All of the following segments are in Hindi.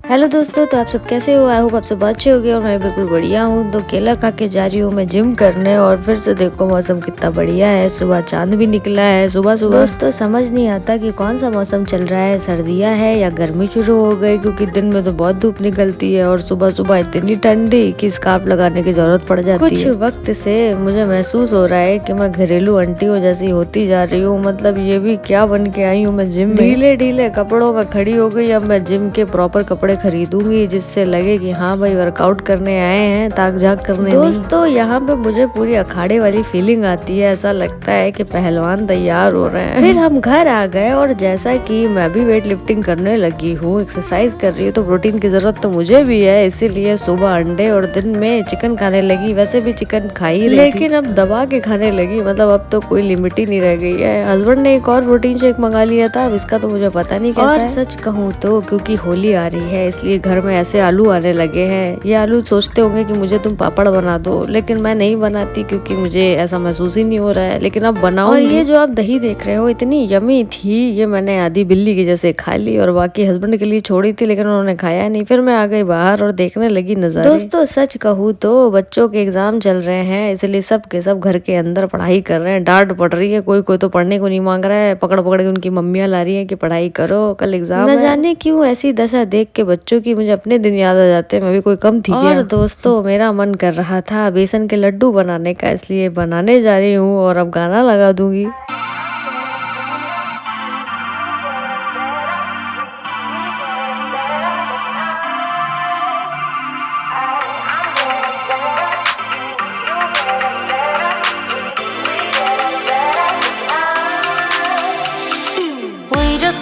हेलो दोस्तों, तो आप सब कैसे हो? आई होप आप सब अच्छे हो गए और मैं बिल्कुल बढ़िया हूँ। तो केला खा के जा रही हूँ मैं जिम करने और फिर से देखो मौसम कितना बढ़िया है। सुबह चांद भी निकला है सुबह सुबह। दोस्तों समझ नहीं आता कि कौन सा मौसम चल रहा है, सर्दियाँ है या गर्मी शुरू हो गई, क्योंकि दिन में तो बहुत धूप निकलती है और सुबह सुबह इतनी ठंडी कि स्कार्फ लगाने की जरूरत पड़ जाती है। कुछ वक्त से मुझे महसूस हो रहा है कि मैं घरेलू आंटियों जैसी होती जा रही हूँ। मतलब ये भी क्या बन के आई हूँ मैं जिम में। ढीले ढीले कपड़ों में खड़ी हो गई। अब मैं जिम के प्रॉपर कपड़े खरीदूंगी जिससे लगे कि हाँ भाई वर्कआउट करने आए हैं, ताक झाक करने। दोस्तों यहाँ पे मुझे पूरी अखाड़े वाली फीलिंग आती है। ऐसा लगता है कि पहलवान तैयार हो रहे हैं। फिर हम घर आ गए और जैसा कि मैं भी वेट लिफ्टिंग करने लगी हूँ, एक्सरसाइज कर रही हूँ, तो प्रोटीन की जरूरत तो मुझे भी है। इसीलिए सुबह अंडे और दिन में चिकन खाने लगी। वैसे भी चिकन खाई रही लेकिन अब दबा के खाने लगी। मतलब अब तो कोई लिमिट ही नहीं रह गई है। हस्बैंड ने एक और प्रोटीन शेक मंगा लिया था, अब इसका तो मुझे पता नहीं कैसा है। सच कहूँ तो क्योंकि होली आ रही है इसलिए घर में ऐसे आलू आने लगे हैं। ये आलू सोचते होंगे कि मुझे तुम पापड़ बना दो, लेकिन मैं नहीं बनाती क्योंकि मुझे ऐसा महसूस ही नहीं हो रहा है। लेकिन अब बनाओ। और ये जो आप दही देख रहे हो इतनी यमी थी, ये मैंने आधी बिल्ली की जैसे खा ली और बाकी हस्बैंड के लिए छोड़ी थी, लेकिन उन्होंने खाया नहीं। फिर मैं आ गई बाहर और देखने लगी नजारे। दोस्तों सच कहूँ तो बच्चों के एग्जाम चल रहे हैं, इसलिए सब के सब घर के अंदर पढ़ाई कर रहे हैं। डांट पड़ रही है, कोई कोई तो पढ़ने को नहीं मांग रहा है। पकड़ पकड़ के उनकी मम्मियाँ ला रही है कि पढ़ाई करो, कल एग्जाम है। न जाने क्यों ऐसी दशा देख के बच्चों की मुझे अपने दिन याद आ जाते हैं। मैं भी कोई कम थी क्या? और दोस्तों मेरा मन कर रहा था बेसन के लड्डू बनाने का, इसलिए बनाने जा रही हूँ और अब गाना लगा दूंगी।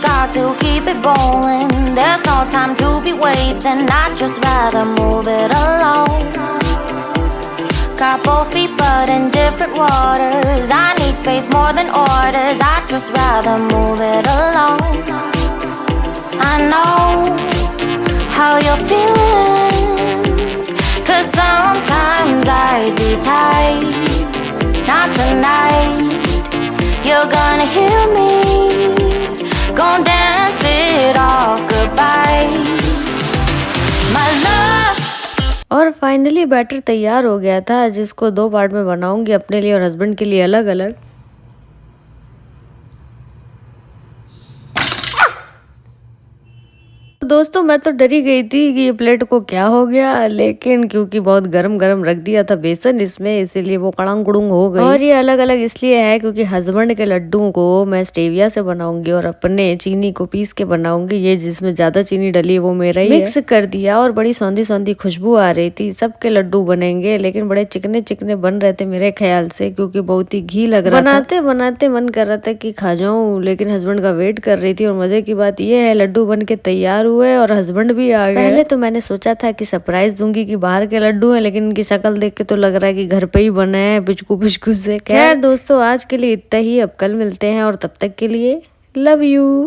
Got to keep it rolling. There's no time to be wasting. I'd just rather move it along. Got both feet but in different waters. I need space more than orders. I'd just rather move it along. I know how you're feeling, 'cause sometimes I'd be tight. Not tonight. You're gonna hear me. Gonna dance it off goodbye, my love. और फाइनली बैटर तैयार हो गया था, जिसको 2 पार्ट में बनाऊंगी, अपने लिए और हस्बैंड के लिए अलग अलग। दोस्तों मैं तो डरी गई थी कि ये प्लेट को क्या हो गया, लेकिन क्योंकि बहुत गरम गरम रख दिया था बेसन इसमें, इसीलिए वो कड़ंग कुड़ुंग हो गई। और ये अलग अलग इसलिए है क्योंकि हस्बैंड के लड्डू को मैं स्टेविया से बनाऊंगी और अपने चीनी को पीस के बनाऊंगी। ये जिसमें ज्यादा चीनी डली है वो मेरा ही मिक्स कर दिया और बड़ी सौंधी सौंधी खुशबू आ रही थी। सबके लड्डू बनेंगे लेकिन बड़े चिकने चिकने बन रहे थे मेरे ख्याल से, क्योंकि बहुत ही घी लग रहा था। बनाते बनाते मन कर रहा था कि खा जाऊं, लेकिन हस्बैंड का वेट कर रही थी। और मजे की बात ये है लड्डू बन के तैयार हुए और हस्बैंड भी आ गए। पहले तो मैंने सोचा था कि सरप्राइज दूंगी कि बाहर के लड्डू हैं, लेकिन इनकी शक्ल देख के तो लग रहा है कि घर पे ही बने हैं पिचकू पिचकू से। खैर दोस्तों आज के लिए इतना ही, अब कल मिलते हैं और तब तक के लिए लव यू।